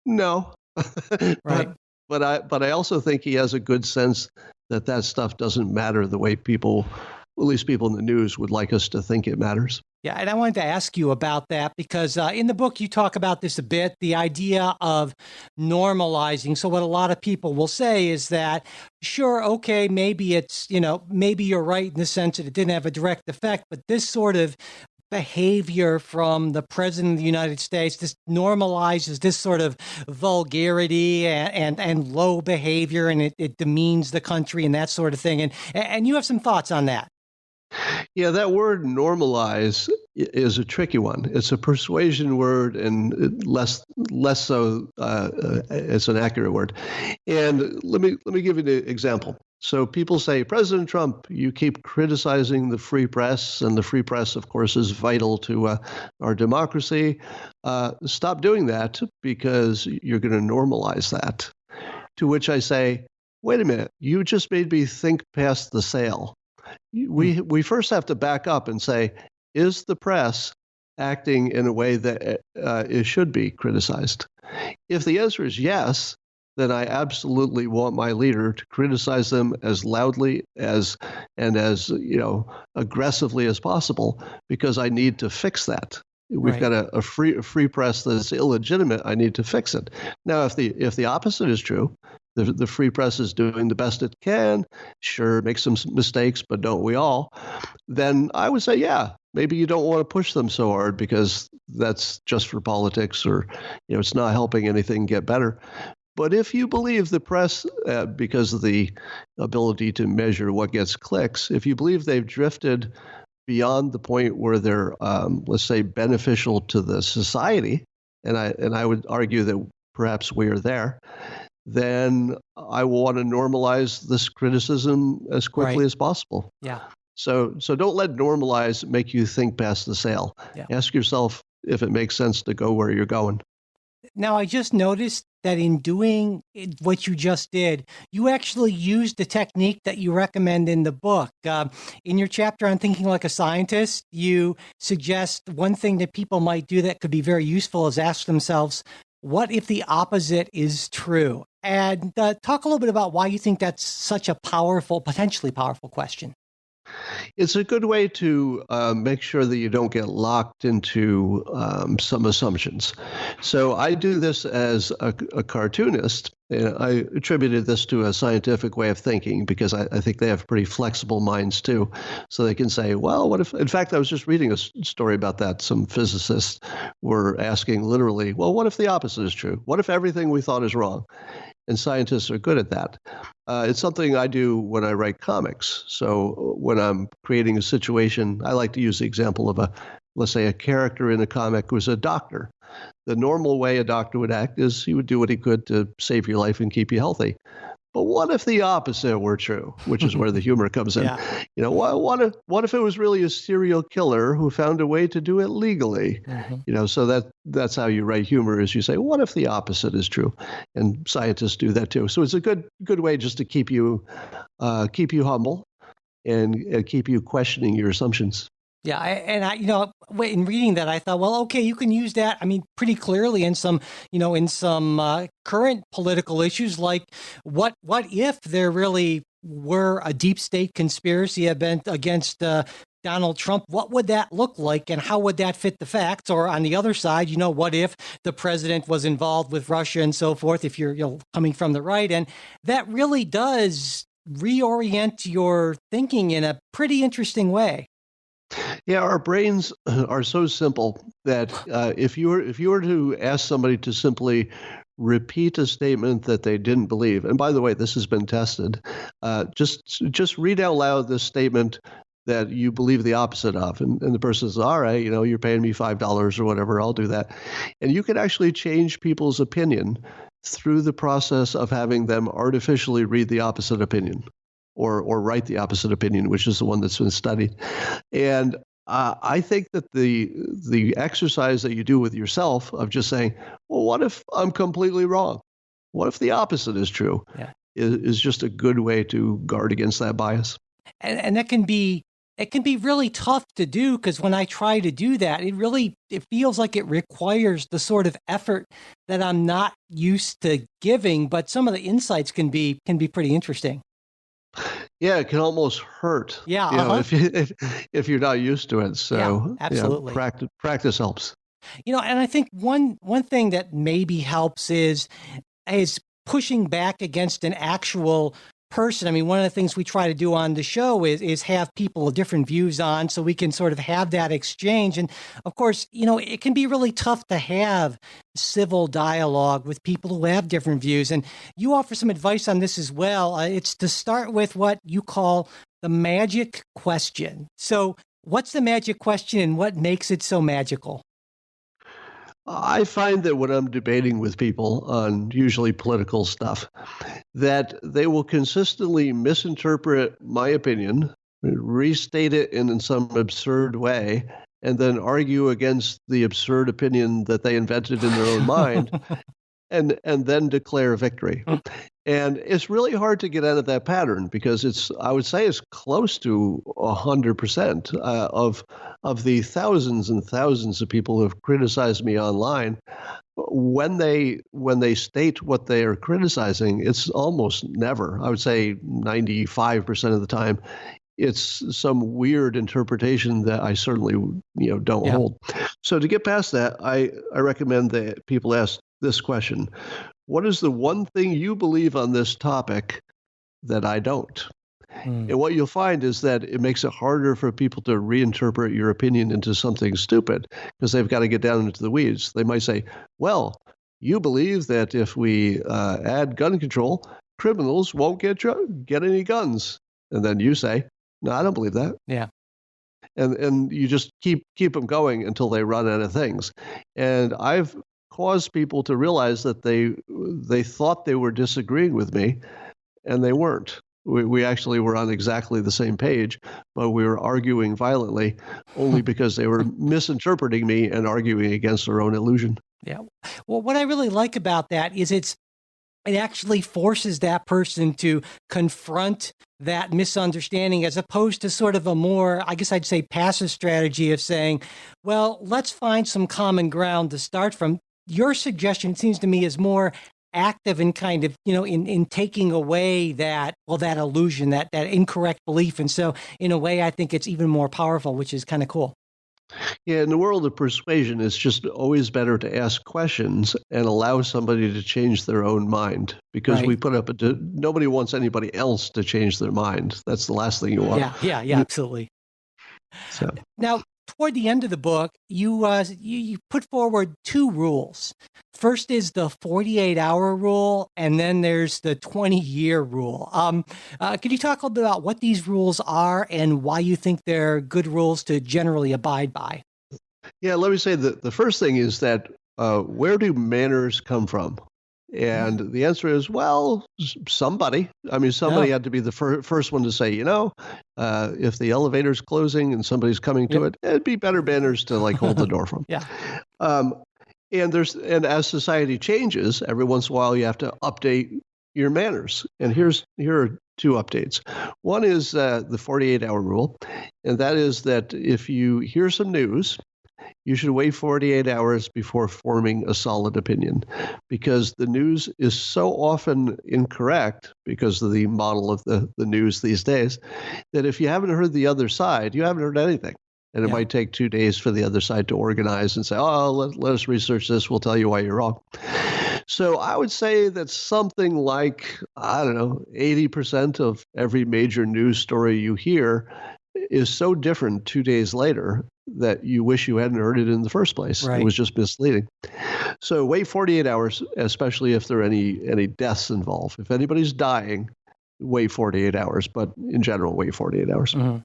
No. Right. But I also think he has a good sense that stuff doesn't matter the way people, at least people in the news, would like us to think it matters. Yeah, and I wanted to ask you about that because in the book you talk about this a bit, the idea of normalizing. So what a lot of people will say is that, sure, okay, maybe it's, maybe you're right in the sense that it didn't have a direct effect, but this sort of behavior from the president of the United States, this normalizes this sort of vulgarity and low behavior, and it demeans the country and that sort of thing. And you have some thoughts on that. Yeah, that word normalize is a tricky one. It's a persuasion word and less so it's an accurate word. And let me give you an example. So people say, President Trump, you keep criticizing the free press, and the free press, of course, is vital to our democracy. Stop doing that because you're going to normalize that. To which I say, wait a minute, you just made me think past the sale. We first have to back up and say, is the press acting in a way that it should be criticized? If the answer is yes, then I absolutely want my leader to criticize them as loudly as aggressively as possible, because I need to fix that. We've got a free press that's illegitimate. I need to fix it. Now, if the opposite is true, the free press is doing the best it can, sure, make some mistakes, but don't we all? Then I would say, yeah, maybe you don't want to push them so hard because that's just for politics, or it's not helping anything get better. But if you believe the press, because of the ability to measure what gets clicks, if you believe they've drifted beyond the point where they're, let's say, beneficial to the society, and I would argue that perhaps we are there, then I will want to normalize this criticism as quickly as possible. Yeah. So don't let normalize make you think past the sale. Yeah. Ask yourself if it makes sense to go where you're going. Now, I just noticed that in doing what you just did, you actually used the technique that you recommend in the book. In your chapter on Thinking Like a Scientist, you suggest one thing that people might do that could be very useful is ask themselves, what if the opposite is true? And talk a little bit about why you think that's such a potentially powerful question. It's a good way to make sure that you don't get locked into some assumptions. So I do this as a cartoonist. And I attributed this to a scientific way of thinking because I think they have pretty flexible minds too. So they can say, well, what if, in fact, I was just reading a story about that. Some physicists were asking literally, well, what if the opposite is true? What if everything we thought is wrong? And scientists are good at that. It's something I do when I write comics. So when I'm creating a situation, I like to use the example of let's say a character in a comic who's a doctor. The normal way a doctor would act is he would do what he could to save your life and keep you healthy. But what if the opposite were true, which is where the humor comes in? Yeah. What if it was really a serial killer who found a way to do it legally? Mm-hmm. So that's how you write humor, is you say, what if the opposite is true? And scientists do that too. So it's a good way just to keep you humble and keep you questioning your assumptions. Yeah, in reading that, I thought, well, okay, you can use that. I mean, pretty clearly in some current political issues, like what if there really were a deep state conspiracy event against Donald Trump? What would that look like, and how would that fit the facts? Or on the other side, what if the president was involved with Russia and so forth? If you're coming from the right, and that really does reorient your thinking in a pretty interesting way. Yeah, our brains are so simple that if you were to ask somebody to simply repeat a statement that they didn't believe, and by the way, this has been tested, just read out loud this statement that you believe the opposite of, and the person says, all right, you're paying me $5 or whatever, I'll do that. And you can actually change people's opinion through the process of having them artificially read the opposite opinion. Or write the opposite opinion, which is the one that's been studied. And I think that the exercise that you do with yourself of just saying, well, what if I'm completely wrong? What if the opposite is true? Yeah. Is just a good way to guard against that bias. And that can be really tough to do, because when I try to do that, it feels like it requires the sort of effort that I'm not used to giving. But some of the insights can be pretty interesting. Yeah, it can almost hurt. Yeah, if you're not used to it. So yeah, absolutely, practice helps. And I think one thing that maybe helps is pushing back against an actual person. I mean, one of the things we try to do on the show is have people with different views on, so we can sort of have that exchange. And of course, it can be really tough to have civil dialogue with people who have different views. And you offer some advice on this as well. It's to start with what you call the magic question. So what's the magic question, and what makes it so magical? I find that when I'm debating with people on usually political stuff, that they will consistently misinterpret my opinion, restate it in some absurd way, and then argue against the absurd opinion that they invented in their own mind, and then declare victory. And it's really hard to get out of that pattern because I would say it's close to 100% of the thousands and thousands of people who have criticized me online. When they state what they are criticizing, it's almost never, I would say 95% of the time, it's some weird interpretation that I certainly don't hold. So to get past that, I recommend that people ask this question: what is the one thing you believe on this topic that I don't? And what you'll find is that it makes it harder for people to reinterpret your opinion into something stupid because they've got to get down into the weeds. They might say, well, you believe that if we add gun control, criminals won't get any guns. And then you say, no, I don't believe that. Yeah. And you just keep them going until they run out of things. And I've caused people to realize that they thought they were disagreeing with me, and they weren't. We actually were on exactly the same page, but we were arguing violently only because they were misinterpreting me and arguing against their own illusion. Yeah. Well, what I really like about that is it actually forces that person to confront that misunderstanding as opposed to sort of a more, I guess I'd say, passive strategy of saying, well, let's find some common ground to start from. Your suggestion, it seems to me, is more active in kind of, in taking away that illusion, that incorrect belief. And so in a way, I think it's even more powerful, which is kind of cool. Yeah, in the world of persuasion, it's just always better to ask questions and allow somebody to change their own mind because we put up nobody wants anybody else to change their mind. That's the last thing you want. Yeah, absolutely. So now, toward the end of the book, you put forward two rules. First is the 48-hour rule, and then there's the 20-year rule. Can you talk a little bit about what these rules are and why you think they're good rules to generally abide by? Yeah, let me say that the first thing is that where do manners come from? And the answer is, well, somebody. I mean, somebody had to be the first one to say, if the elevator's closing and somebody's coming to it, it'd be better manners to hold the door from. And as society changes, every once in a while you have to update your manners. And here are two updates. One is the 48-hour rule, and that is that if you hear some news, you should wait 48 hours before forming a solid opinion, because the news is so often incorrect because of the model of the news these days, that if you haven't heard the other side, you haven't heard anything. And it might take 2 days for the other side to organize and say, oh, let us research this. We'll tell you why you're wrong. So I would say that something like, 80% of every major news story you hear is so different 2 days later that you wish you hadn't heard it in the first place. It was just misleading. So wait 48 hours, especially if there are any deaths involved. If anybody's dying, wait 48 hours. But in general, wait 48 hours. Mm-hmm.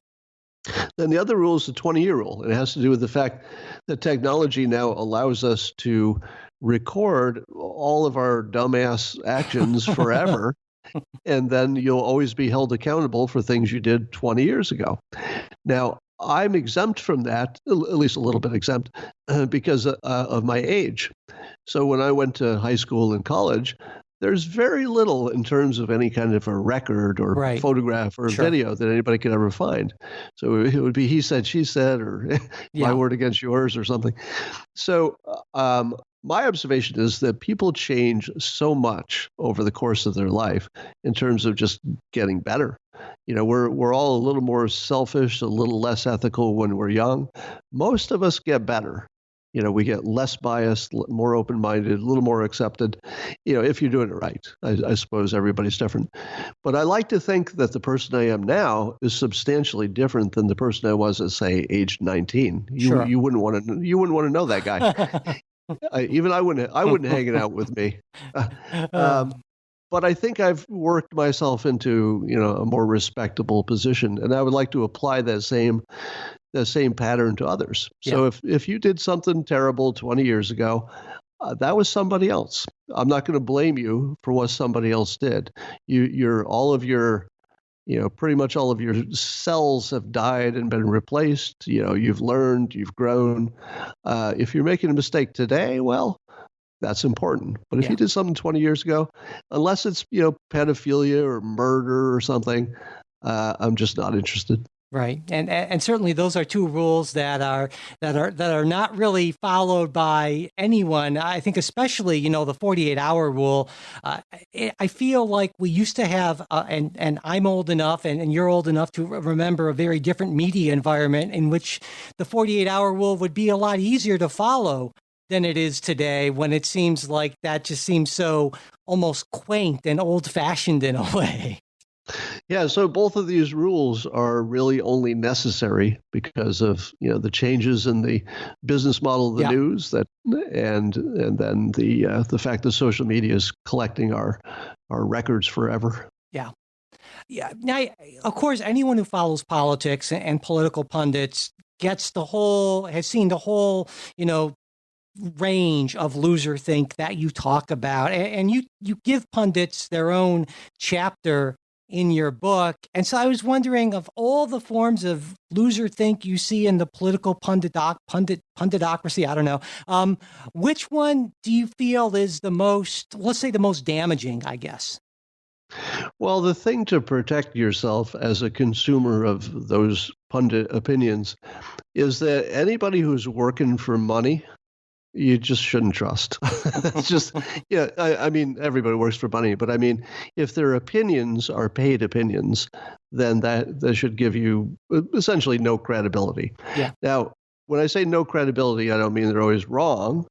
Then the other rule is the 20-year rule. It has to do with the fact that technology now allows us to record all of our dumbass actions forever, and then you'll always be held accountable for things you did 20 years ago. Now, I'm exempt from that, at least a little bit exempt, because of my age. So when I went to high school and college, there's very little in terms of any kind of a record or photograph or video that anybody could ever find. So it would be he said, she said, or my word against yours or something. So my observation is that people change so much over the course of their life in terms of just getting better. We're all a little more selfish, a little less ethical when we're young. Most of us get better. We get less biased, more open-minded, a little more accepted, if you're doing it right. I suppose everybody's different. But I like to think that the person I am now is substantially different than the person I was at, say, age 19. You wouldn't want to know that guy. I wouldn't hang it out with me. but I think I've worked myself into, a more respectable position, and I would like to apply that same pattern to others. So Yeah. if you did something terrible 20 years ago, that was somebody else. I'm not going to blame you for what somebody else did. Pretty much all of your cells have died and been replaced. You've learned, you've grown. If you're making a mistake today, well, that's important. But if Yeah. you did something 20 years ago, unless it's, pedophilia or murder or something, I'm just not interested. Right, and certainly those are two rules that are not really followed by anyone. I think especially the 48-hour rule. I feel like we used to have, and I'm old enough, and you're old enough to remember a very different media environment in which the 48-hour rule would be a lot easier to follow than it is today, when it seems like that just seems so almost quaint and old-fashioned in a way. Yeah, so both of these rules are really only necessary because of the changes in the business model of the Yeah. news, and then the fact that social media is collecting our records forever. Yeah. Yeah. Now, of course, anyone who follows politics and political pundits has seen the whole, range of loserthink that you talk about, and you give pundits their own chapter in your book. And so I was wondering, of all the forms of loserthink you see in the political punditocracy, I don't know, which one do you feel is the most, let's say, the most damaging, I guess? Well, the thing to protect yourself as a consumer of those pundit opinions is that anybody who's working for money, you just shouldn't trust. It's just, I mean, everybody works for money, but I mean, if their opinions are paid opinions, then that should give you essentially no credibility. Yeah. Now, when I say no credibility, I don't mean they're always wrong.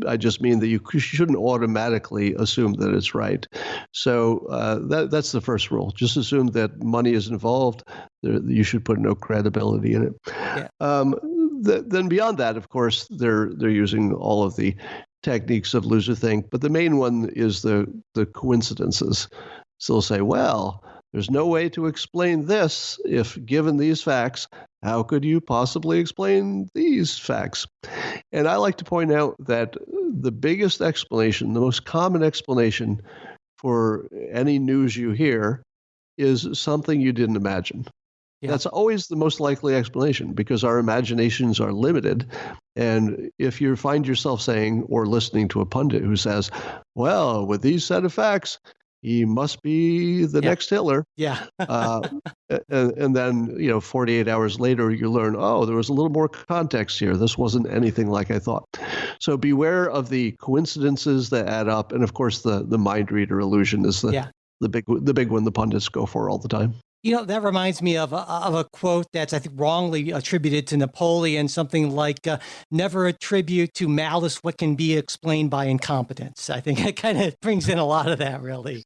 I just mean that you shouldn't automatically assume that it's right. So that's the first rule. Just assume that money is involved. You should put no credibility in it. Yeah. Then beyond that, of course, they're using all of the techniques of loserthink, but the main one is the coincidences. So they'll say, well, there's no way to explain this if given these facts. How could you possibly explain these facts? And I like to point out that the biggest explanation, the most common explanation for any news you hear is something you didn't imagine. Yeah. That's always the most likely explanation because our imaginations are limited. And if you find yourself saying or listening to a pundit who says, well, with these set of facts, he must be the next Hitler. Yeah. And then, 48 hours later, you learn, oh, there was a little more context here. This wasn't anything like I thought. So beware of the coincidences that add up. And of course, the mind reader illusion is the big one the pundits go for all the time. That reminds me of a quote that's, I think, wrongly attributed to Napoleon, something like, never attribute to malice what can be explained by incompetence. I think it kind of brings in a lot of that, really.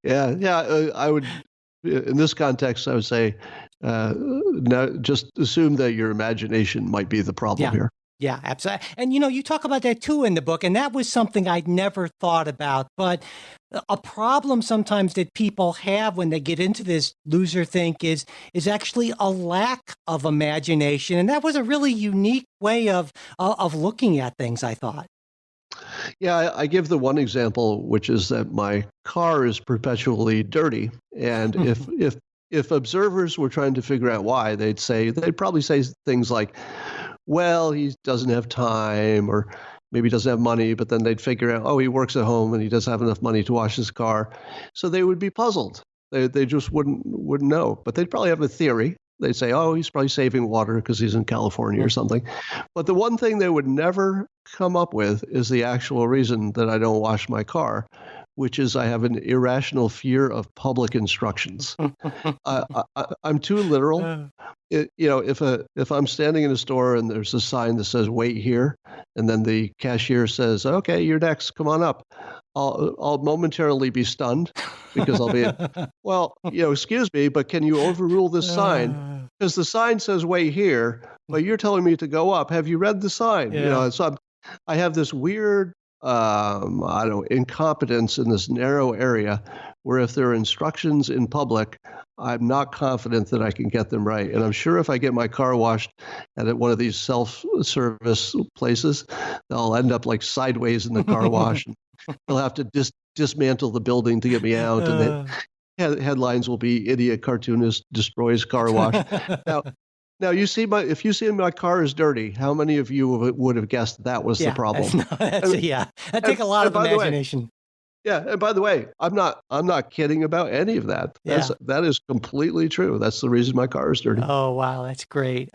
Yeah. I would, in this context, I would say, just assume that your imagination might be the problem here. Yeah, absolutely. And, you talk about that too in the book, and that was something I'd never thought about. But a problem sometimes that people have when they get into this loserthink is actually a lack of imagination. And that was a really unique way of looking at things, I thought. Yeah, I give the one example, which is that my car is perpetually dirty. And if observers were trying to figure out why, they'd probably say things like, well, he doesn't have time, or maybe he doesn't have money, but then they'd figure out, oh, he works at home and he doesn't have enough money to wash his car. So they would be puzzled. They just wouldn't know, but they'd probably have a theory. They'd say, oh, he's probably saving water because he's in California or something. But the one thing they would never come up with is the actual reason that I don't wash my car, which is I have an irrational fear of public instructions. I'm too literal. If I'm standing in a store and there's a sign that says "Wait here," and then the cashier says, "Okay, you're next. Come on up," I'll momentarily be stunned because I'll be, well, excuse me, but can you overrule this sign? Because the sign says "Wait here," but you're telling me to go up. Have you read the sign? Yeah. So I have this weird, incompetence in this narrow area where if there are instructions in public, I'm not confident that I can get them right. And I'm sure if I get my car washed at one of these self-service places, they'll end up like sideways in the car wash. They'll have to dismantle the building to get me out. And then headlines will be "Idiot Cartoonist Destroys Car Wash." Now if you see my car is dirty, how many of you would have guessed that was the problem? That take a lot of imagination. And by the way, I'm not kidding about any of that. That is completely true. That's the reason my car is dirty. Oh, wow. That's great.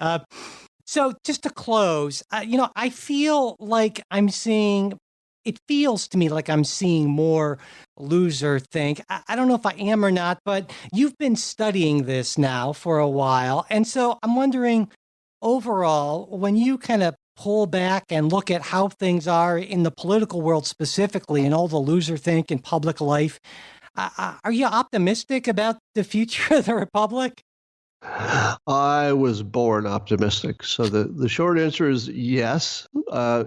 So just to close, I feel like it feels to me like I'm seeing more Loserthink. I don't know if I am or not, but you've been studying this now for a while. And so I'm wondering, overall, when you kind of pull back and look at how things are in the political world specifically and all the Loserthink in public life, are you optimistic about the future of the Republic? I was born optimistic. So the short answer is yes.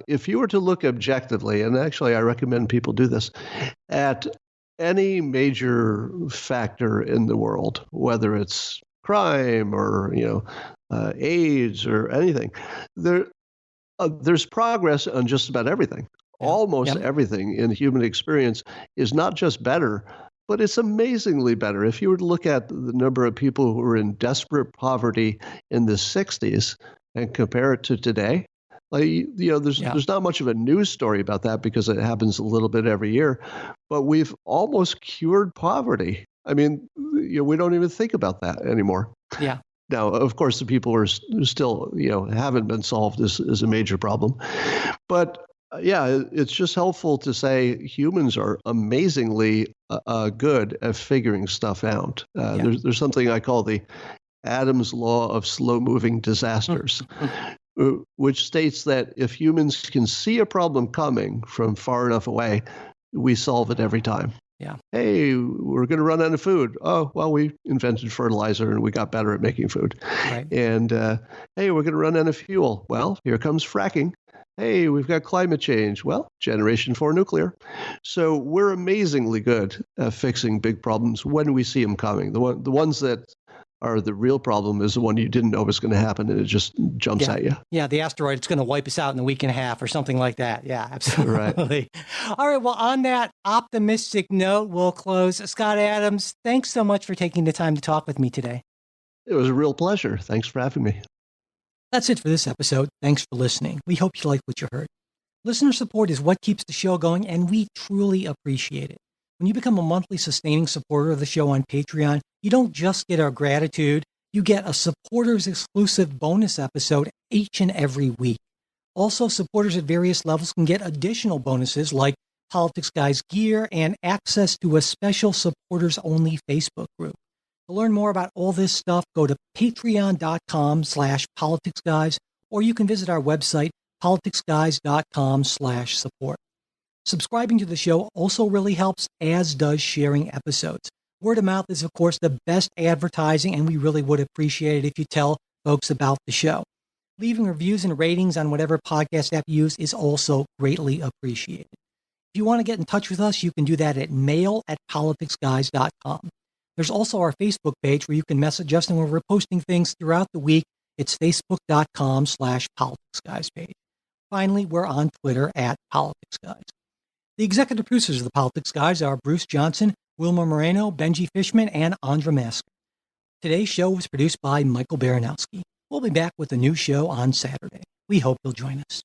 If you were to look objectively, and actually I recommend people do this, at any major factor in the world, whether it's crime or AIDS or anything, there's progress on just about everything. Almost everything in human experience is not just better, but it's amazingly better. If you were to look at the number of people who were in desperate poverty in the 60s and compare it to today, there's not much of a news story about that because it happens a little bit every year, but we've almost cured poverty. I mean, we don't even think about that anymore. Yeah. Now, of course, the people who are still, haven't been solved is a major problem. But it's just helpful to say humans are amazingly good at figuring stuff out. There's something I call the Adam's law of slow-moving disasters, which states that if humans can see a problem coming from far enough away, we solve it every time. Yeah. Hey, we're going to run out of food. Oh, well, we invented fertilizer and we got better at making food. Right. And hey, we're going to run out of fuel. Well, here comes fracking. Hey, we've got climate change. Well, Generation 4 nuclear. So we're amazingly good at fixing big problems when we see them coming. The ones that are the real problem is the one you didn't know was going to happen and it just jumps at you. Yeah, the asteroid, it's going to wipe us out in a week and a half or something like that. Yeah, absolutely. Right. All right, well, on that optimistic note, we'll close. Scott Adams, thanks so much for taking the time to talk with me today. It was a real pleasure. Thanks for having me. That's it for this episode. Thanks for listening. We hope you like what you heard. Listener support is what keeps the show going, and we truly appreciate it. When you become a monthly sustaining supporter of the show on Patreon, you don't just get our gratitude, you get a supporters exclusive bonus episode each and every week. Also, supporters at various levels can get additional bonuses like Politics Guys gear and access to a special supporters only Facebook group. To learn more about all this stuff, go to patreon.com/politicsguys, or you can visit our website, politicsguys.com/support. Subscribing to the show also really helps, as does sharing episodes. Word of mouth is, of course, the best advertising, and we really would appreciate it if you tell folks about the show. Leaving reviews and ratings on whatever podcast app you use is also greatly appreciated. If you want to get in touch with us, you can do that at mail@politicsguys.com. There's also our Facebook page where you can message us, and where we're posting things throughout the week. It's facebook.com/politicsguys page. Finally, we're on Twitter @politicsguys. The executive producers of the Politics Guys are Bruce Johnson, Wilma Moreno, Benji Fishman, and Andra Masker. Today's show was produced by Michael Baranowski. We'll be back with a new show on Saturday. We hope you'll join us.